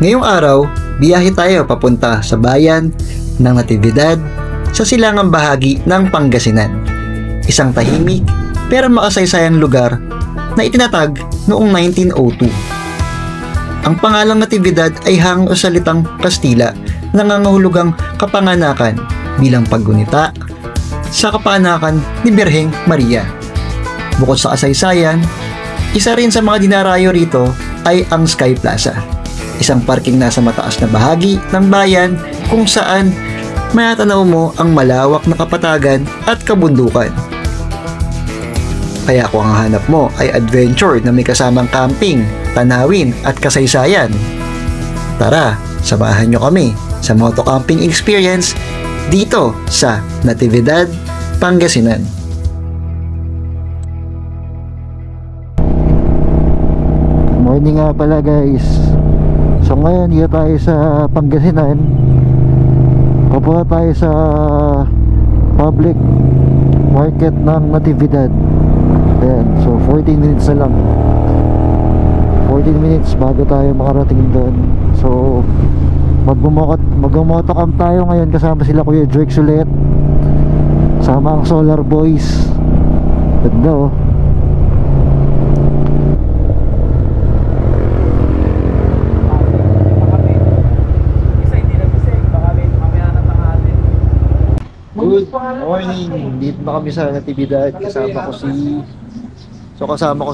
Ngayong araw, biyahe tayo papunta sa bayan ng Natividad sa silangang bahagi ng Pangasinan. Isang tahimik pero makasaysayang lugar na itinatag noong 1902. Ang pangalang Natividad ay hango sa salitang Kastila na nangangahulugang kapanganakan bilang paggunita sa kapanganakan ni Birheng Maria. Bukod sa kasaysayan, isa rin sa mga dinarayo rito ay ang Sky Plaza. Isang parking nasa mataas na bahagi ng bayan kung saan matatanaw mo ang malawak na kapatagan at kabundukan. Kaya kung ang hanap mo ay adventure na may kasamang camping, tanawin at kasaysayan, tara, samahan nyo kami sa moto camping experience dito sa Natividad, Pangasinan. Morning nga pala guys. So ngayon dito tayo sa Pangasinan. Pupunta tayo sa public market ng Natividad. Ayan, so 14 minutes na lang. 14 minutes bago tayo makarating doon. So mag-motocamp tayo ngayon kasama sila Kuya Drake ulit. Kasama ang Solar Boys. Ganda oh. Good morning! Dito na kami sa Natividad. Kasama ko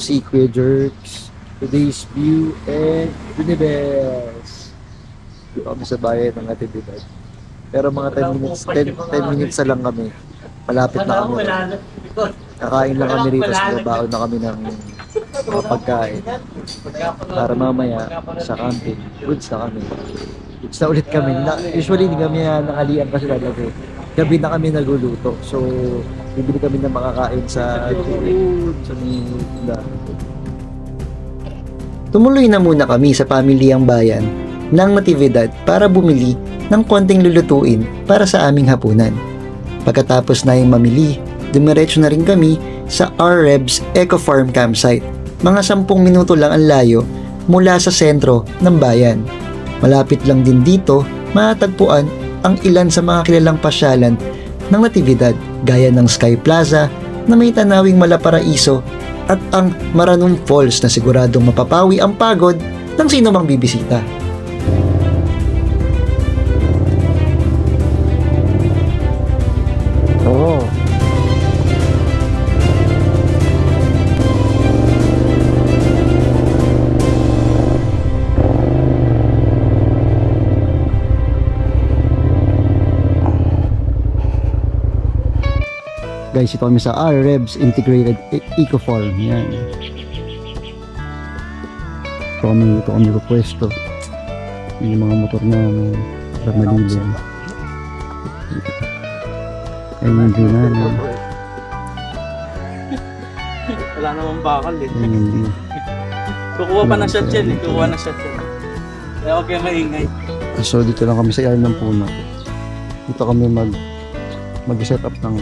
si Kuya Jerks, Today's View, and Universe. Dito kami sa bayan ng Natividad. Pero mga 10 minutes na lang kami. Malapit na kami. Kakain lang kami rito. Baon na kami ng mga pagkain. Para mamaya sa camping, goods na kami. Goods na ulit kami. Usually hindi kami nakalian kasi talaga. Gabi na kami nagluluto. So, bibili kami ng makakain sa food, sa nila. Tumuloy na muna kami sa pamilyang bayan ng Natividad para bumili ng konting lulutuin para sa aming hapunan. Pagkatapos na yung mamili, dumiretso na rin kami sa R-Rebs Eco Farm Campsite. Mga 10 minuto lang ang layo mula sa sentro ng bayan. Malapit lang din dito matatagpuan ang ilan sa mga kilalang pasyalan ng Natividad gaya ng Sky Plaza na may tanawing Malaparaiso at ang Maranum Falls na siguradong mapapawi ang pagod ng sino mang bibisita. Oo. Guys, ito kami sa R-Rebs Integrated Eco Farm. Yan. Ito kami pwesto. Yung mga motor namin para malilim. Ayun yung view namin. Wala namang bakal eh. Ayun yung view. Kukuha pa ng shot yan eh. Kukuha ng shot yan. Kaya okay maingay. So dito lang kami sa ilalim ng puno. Dito kami mag-set up ng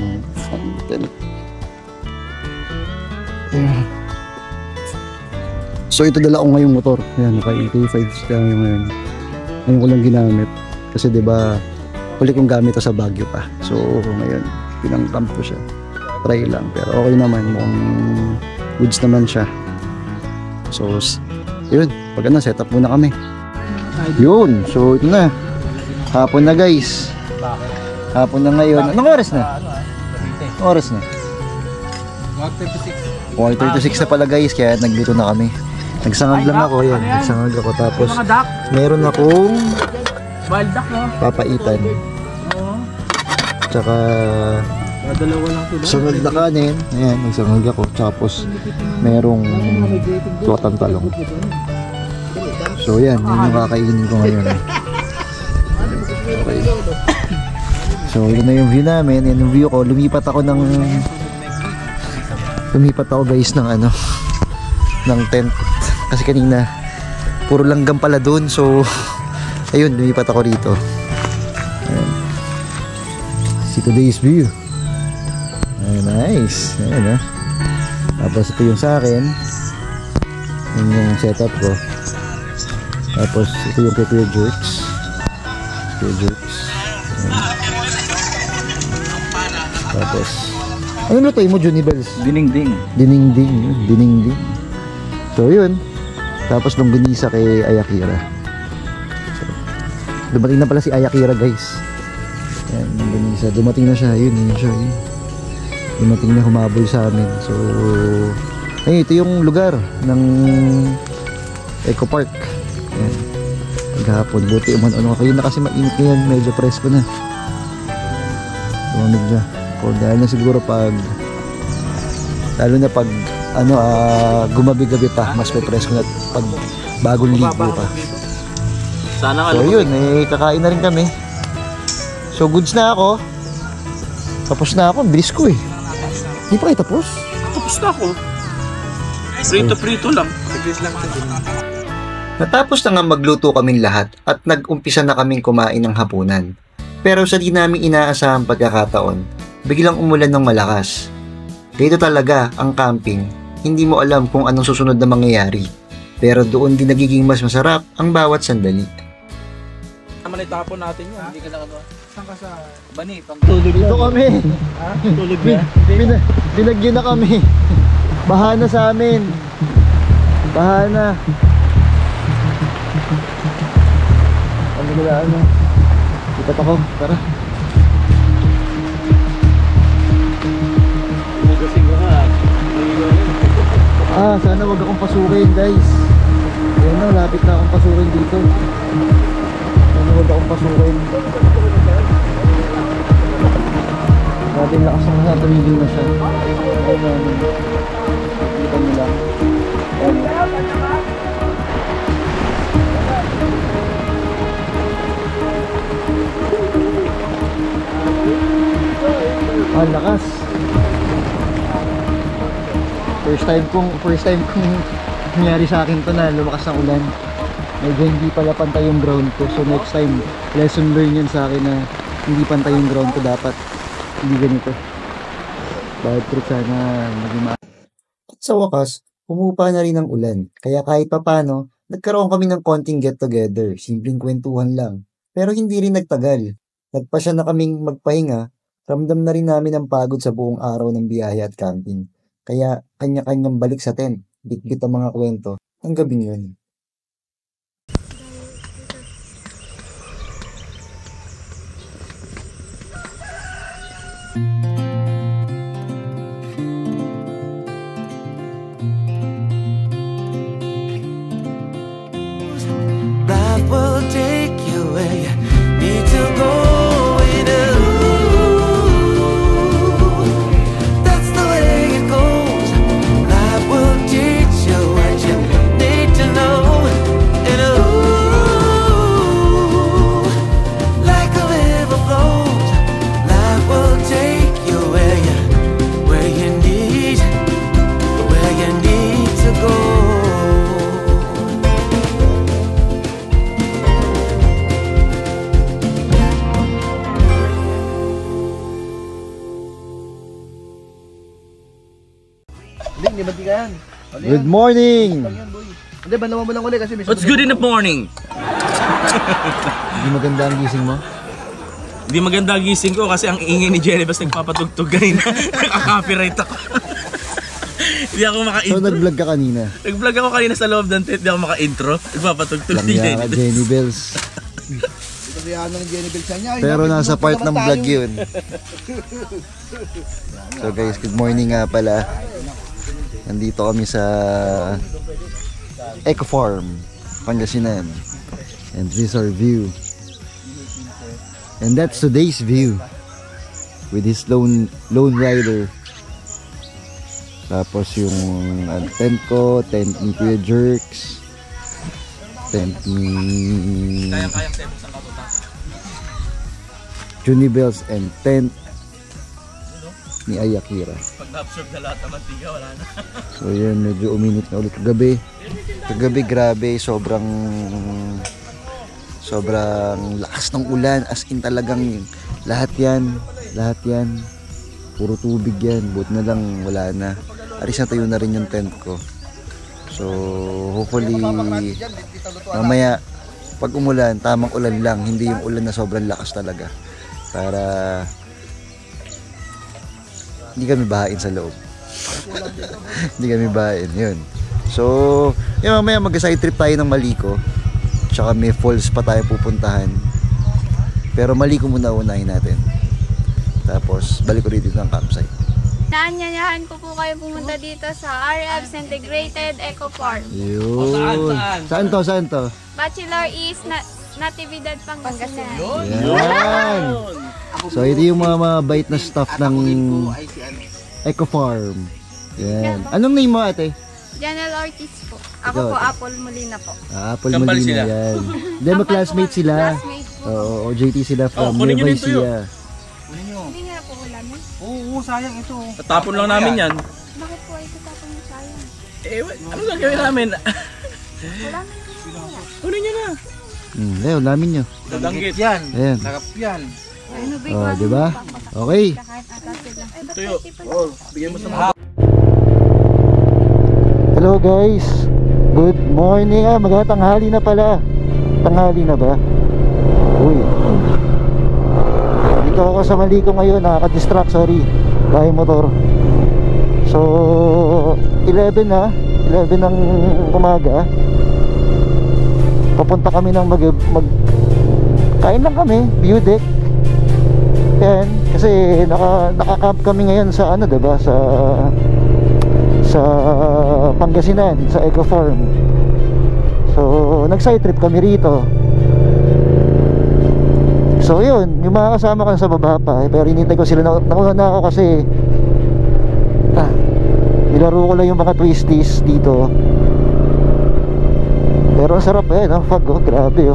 tent. So ito dala ko ngayong motor. Ayan, naka 85 lang yung ngayon. Ngayon ko lang ginamit. Kasi diba, huli kong gamit ito sa Baguio pa. So ngayon, pinang-camp ko siya. Try lang. Pero okay naman. Mukhang goods naman siya. So, yun. Pag ano, set up muna kami. Yun. So ito na. Hapon na guys. Hapon na ngayon. Anong oras na? Oras na? 1:36 na pala guys. Kaya nagluto na kami. Nagsangag lang ako. Yan. Nagsangag ako. Tapos meron akong papaitan. Tsaka sunod na kanin. Ayan. Nagsangag ako. Tapos merong tuwatang talong. So yan. Yun yung kakainin ko ngayon. Okay. So yun na yung view namin. Yan yung view ko. Lumipat ako guys ng ano, ng tent. Kasi kanina puro langgam pala dun. So ayun, lumipat ako rito. Ayan. See today's view. Ayan, nice. Ayan, ha. Tapos ito yung sa akin. Yun yung setup ko. Tapos ito yung kay Kuya Jerks. Kuya Jerks. Tapos ano lutoy mo, Johnny Bells? Dinding. Dininding. Dininding. So yun. Tapos longganisa kay Ayakira. So, dumating na pala si Ayakira, guys. Yan, longganisa. Dumating na siya. Yun siya. Yun. Dumating na, humabol sa amin. So ay, ito yung lugar ng Eco Park. Yan. Paghapon. Buti umano kayo na kasi mainit ngayon. Medyo presko na. Lumamig na. O dahil na siguro pag lalo na pag gumabi-gabi pa, mas may presko na pag bagong ligo pa. Sana So yun, kakain na rin kami. So goods na ako. Tapos na ako, bilis ko eh. Hindi pa kayo tapos? Tapos na ako. Prito lang. Natapos na nga magluto kaming lahat at nag-umpisa na kaming kumain ng hapunan. Pero sa di namin inaasahang pagkakataon, biglang umulan ng malakas. Dito talaga ang camping, hindi mo alam kung anong susunod na mangyayari. Pero doon din nagiging mas masarap ang bawat sandali. Naman itapon natin yun. Hindi ka nakagawa. Saan ka sa Bani? Tulog dito kami. Ha? Tulog na? Binagyo na kami. Baha na sa amin. Baha na. Ano ba ano? Ipat ako, tara. Sana wag akong pasukin, guys. Ayan na, lapit na akong pasukin dito. Sana wag akong pasukin. Grabe yung lakas ng mga tumigil na siya. Ayan namin. Kita nila. Lakas. First time kong nangyari sa akin to na lumakas ang ulan. Medyo hindi pala pantay yung ground ko. So next time, lesson learned yan sa akin na hindi pantay yung ground ko, dapat hindi ganito. Bad trip, sana maging At sa wakas, humupa na rin ang ulan. Kaya kahit papano, nagkaroon kami ng konting get together. Simpleng kwentuhan lang. Pero hindi rin nagtagal. Nagpasya na kaming magpahinga. Ramdam na rin namin ang pagod sa buong araw ng biyahe at camping. Kaya kanya-kanyang balik sa tent, bit-bit ang mga kwento ng gabing yun. Life will take you where you need to go. Good morning! Hindi, banawan mo lang ulit kasi What's good in the morning? Hindi maganda ang gising mo? Hindi maganda ang gising ko kasi ang ingay ni Jenny basta nagpapatugtog kanina. Nakaka-copyright ako. Hindi ako maka-intro. So nag-vlog ka kanina? Nag-vlog ako kanina sa loob ng tent, hindi ako maka-intro. Nagpapatugtog Lang ni yan ka, Jenny Bells. Kasi ano ng Jenny Bells niya. Pero nasa part ng vlog yun. So guys, good morning nga pala. Nandito kami sa Eco Farm, Pangasinan. And this is our view. And that's today's view. With his lone rider. Tapos yung tent ko, tent ni Kuya Jerks. Tent ni Johnny Bells and tent ni Ayakira. Pag na-absorb na lahat ng mantika, wala na. So yun, medyo uminit na ulit kagabi. Kagabi grabe, sobrang lakas ng ulan. As in talagang lahat yan. Puro tubig yan. Buti na lang wala na. Aris na tayo na rin yung tent ko. So hopefully mamaya pag umulan, tamang ulan lang, hindi yung ulan na sobrang lakas talaga. Para hindi kami bahain sa loob. Hindi kami bahain, yun. So, yung mamaya mag-side trip tayo ng Maliko. Tsaka may falls pa tayo pupuntahan. Pero Maliko muna unahin natin. Tapos, balik ko dito ng campsite. Naanyayahan ko po kayo pumunta dito sa RF's Integrated Eco Park. Yun. Saan to? Bachelor is Natividad, Pangasinan. Yan. So, ito yung mga mabait na staff ng Eco Farm. Yan. Anong name mo, ate? Janelle Ortiz po. Ako Ikaw, po, ate? Apple Molina po. Apple Kambal Molina sila. yan. Hindi, mag-classmate sila. Classmate po. Oo, OJT sila from kunin nyo Nueva din tuyo. Ecija. Hindi nga po ulamin. Oo, sayang ito. Tatapon lang namin yan. Bakit po ay tatapon mo sayang? Ano lang gawin namin? Wala na po wala. Kunin nyo na. Ayun, namin nyo. Dadanggit. Yan. Ayan. Sarap yan. Ano ba Oh, di ba? Okay. Kahit atatid lang. Ay, ba't Tuyo. pwede pala? Oh, bigyan mo sa mga. Hello guys. Good morning. Magtanghali na pala. Tanghali na ba? Uy. Dito ako sa Maliko ngayon. Nakaka-distract, sorry. Bahay motor. So, 11 na. 11 ng umaga. Papunta kami ng kain lang kami, view deck. Yan, kasi naka-camp kami ngayon sa ano, 'di ba? Sa Pangasinan, sa Eco Farm. So, nag-side trip kami rito. So, yun, yung mga kasama ko sa baba pa, pero hinintay ko sila nauna na ako kasi nilaro ko lang yung mga twisties dito. Pero ang sarap ang fog, grabe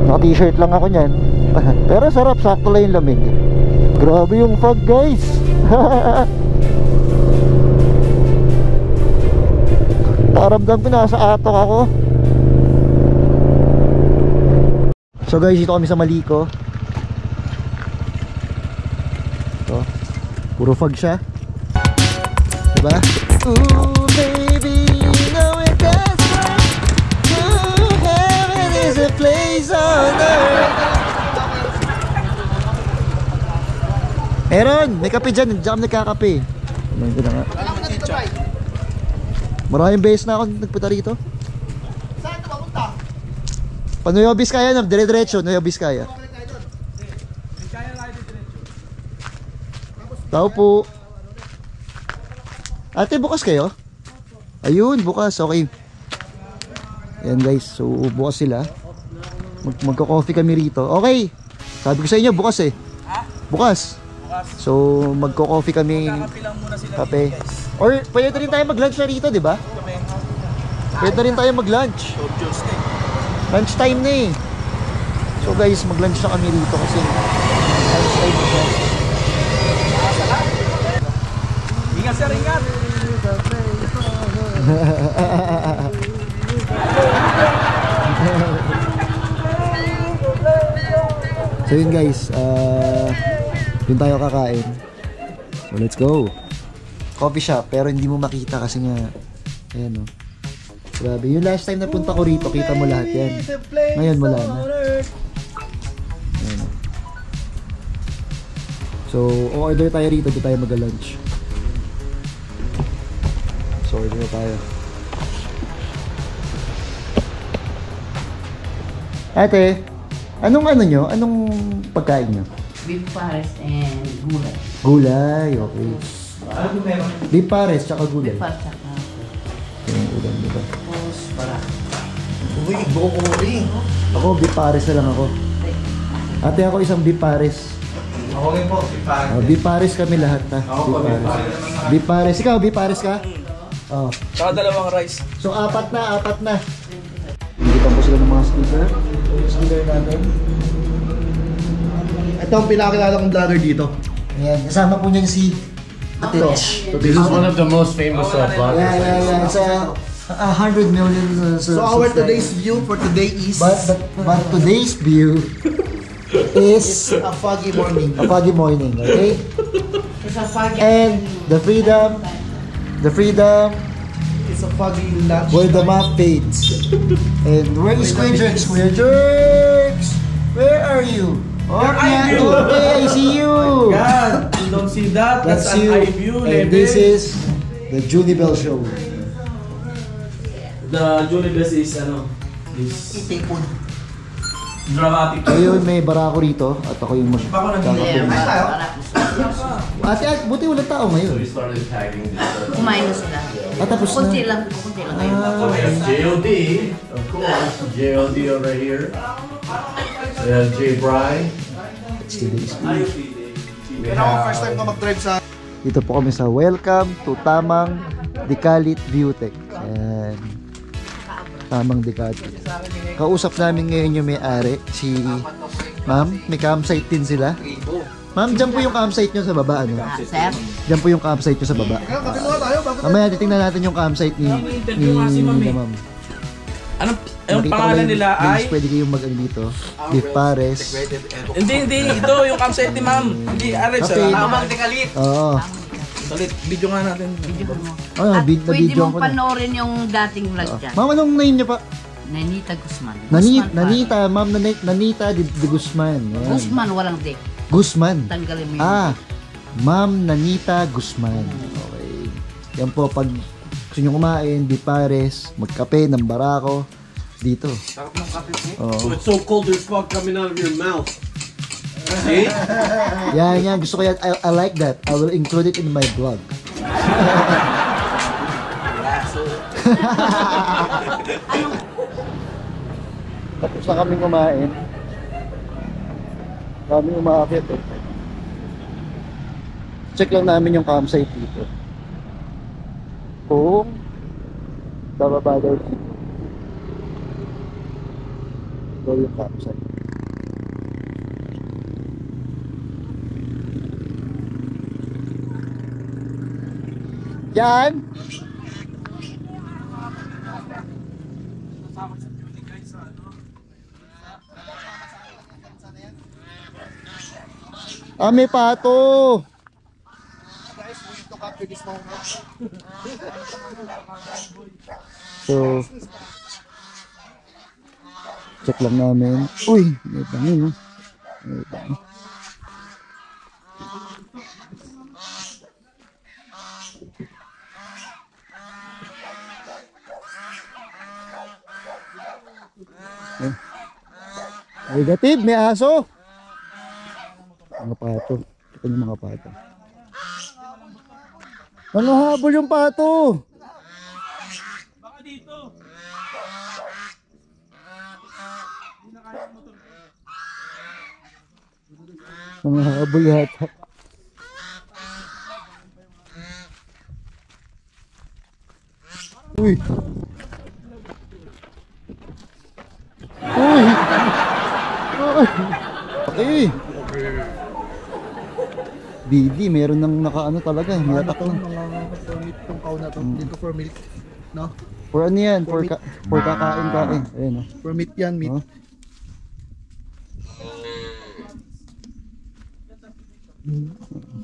naka-t-shirt lang ako niyan. Pero sarap, sakto lang yung lamig. Grabe yung fog, guys. Nakaramdam ko nasa atok ako. So guys, dito kami sa Maliko. Ito, puro fog siya. Diba? Ooh, baby, you know it does right. Ooh, heaven is a place on earth. Meron, may kape dyan. Diyan kami nagkakape. Ano ko na nga. Maraming beses na ako nagpunta rito. Saan ito papunta? Pa Nueva Vizcaya, dire-diretso, Nueva Vizcaya. Tao po. Ate, bukas kayo? Ayun, bukas. Okay. Ayan guys, so bukas sila. Magko-coffee kami rito. Okay. Sabi ko sa inyo, bukas eh. Bukas. So, magko-coffee kami. Kape. Or, pwede rin tayo mag-lunch na rito, di ba? Pwede rin tayo mag-lunch. Lunch time na eh. So guys, mag-lunch na kami rito kasi lunch time na siya. Ingat sir, ingat. So yun guys, yun tayo kakain. So let's go. Coffee shop, pero hindi mo makita kasi nga ayan o. Grabe, yung last time na punta ko rito, kita mo lahat yan. Ngayon wala na. Ayan o. So, order tayo rito, doon tayo mag-lunch. So order na tayo. Ate, anong ano nyo? Anong pagkain nyo? Beef pares and gulay. Gulay, okay. Beef pares, tsaka gulay. Beef pares saka Yung ulam, diba? tapos para. Uy, bukuri. Ako, beef pares na lang ako. Ate, ako isang beef pares. Ako rin po, si Pag. Beef pares kami lahat, ha? Beef pares. Beef pares. Ikaw, beef pares ka? Oh. Saka dalawang rice. So, apat na. Nakita po sila ng mga speaker. Speaker natin. Ito ang pinakilala kong vlogger dito. Ayan, kasama po niyan si Atich. This is one of the most famous vloggers. Yeah. It's 100 million. So our today's view for today is But today's view is a foggy morning. a foggy morning, okay? It's a foggy. And the freedom It's a foggy lunch. Where the map fades. And where is Square Jerks? Square Jerks! Where are you? Okay, I see you! God, you don't see that? That's an you. eye view, And level. this is the Julie Bell Show. The Julie Best is dramatic. Ngayon may barako rito at ako yung Bako nag- Ate, buti walang tao So we ngayon. started tagging this. Kumain na sila. Tapos na. Kunti lang ngayon. We have JOD, of course. JOD over here. We have J. Bry. It's today's We Pero ako first time have ko mag-drive sa... Dito po kami sa Welcome to Tamang Dikalit Beautech. Ayan. Tamang Dikalit. Kausap namin ngayon yung may-ari, si Ma'am. May campsite din sila. Ma'am, dyan po yung campsite nyo sa baba, ano? Sir? Dyan po yung campsite nyo sa baba. Kaya kape muna tayo bago tayo. Mamaya titingnan natin yung campsite ni Ma'am. Anong Nakita ko pangalan lang, nila Vince, ay? pwede kayong mag-ano dito. Beef Pares. Hindi. Ito yung campsite ni ma'am. Hindi, aray Okay. sa Oo. Salit, video nga natin. Oh, At pwede na-video mong ko na. panoorin yung dating vlog dyan. Ma'am, anong name niyo pa? Nanita Guzman. Guzman pa. Nanita, Ma'am Nanita de Guzman. Ayan. Guzman, walang dick. Guzman. Tanggalin mo yun. Ah, Ma'am Nanita Guzman. Okay. Yan po, pag gusto nyo kumain, di pares, magkape ng barako, dito. Oo. It's so cold there's fog coming out of your mouth. See? Yan. Gusto ko yan. I like that. I will include it in my blog. Tapos na kami kumain. Kami umaakit eh. Check lang namin yung campsite dito. Kung bababa daw dito. Ito yung campsite. Yan! Ah, may pato! So, check lang namin. Uy, may bangin, no? May bangin. Negative, may aso. Mga pato. Kita niyo mga pato. Nangahabol yung pato. Baka dito. Nangahabol yata. Uy. Uy. Okay. Didi, meron nang nakaano talaga, may atak na. Permit tong cow na to. Dito for milk. No? For ano yan? For kakain-kain. Ayun, oh. Permit yan, meat. Oh.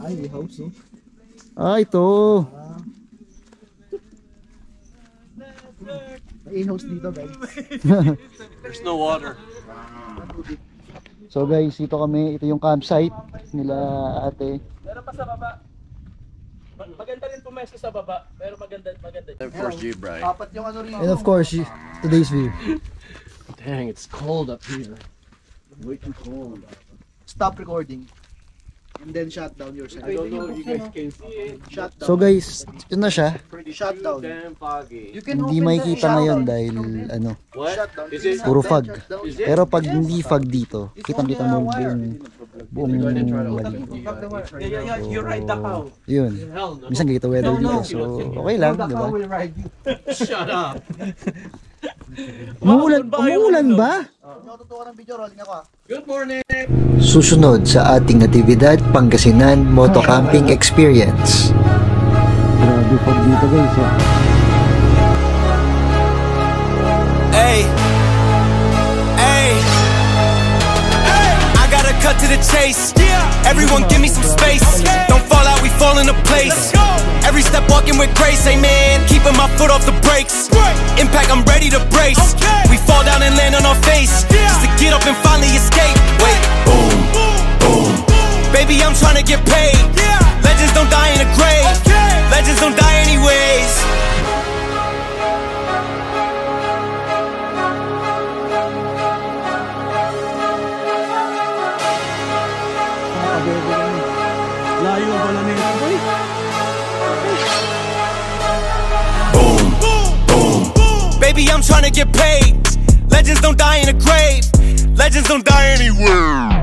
Ay, may house, oh. Ah, ito. May in-house dito, guys. There's no water. So guys, ito kami. Ito yung campsite nila ate. Meron pa sa baba. Maganda rin pumesto sa baba, pero maganda. Of course, J. Bry. Apat yung ano rin. And of course, today's view. Dang, it's cold up here. Way too cold. Stop recording. And then shut down your side. I don't know if you guys can see it. Shut down. So guys, ito na siya. Shut down. Damn foggy. You can Hindi open makikita the- ngayon dahil ano, What? Shut down. Is it? puro fog. Shut down. Pero pag hindi fog dito, kitang-kita mo buong balik. You ride the cow. Yun. Hell no. Minsan kita weather dito. So, okay lang, di ba? Shut up. Umuulan ba? Tutukan ng video, rolling ako ah. Good morning. Susunod sa ating Natividad Pangasinan Moto Camping Experience. Grabe pag dito guys. Hey, hey, hey! I gotta cut to the chase. Everyone, give me some space. Don't fall out, we fall into place. Every step walking with grace, amen. Keeping my foot off the brakes. Impact, I'm ready to brace. We fall down and land on our face, just to get up and finally escape. Wait, boom, boom. Baby, I'm trying to get paid. Legends don't die in a grave. Legends don't die anyways. Layo pala nito, boy. Boom, boom. Baby, I'm trying to get paid. Legends don't die in a grave. Legends don't die anywhere.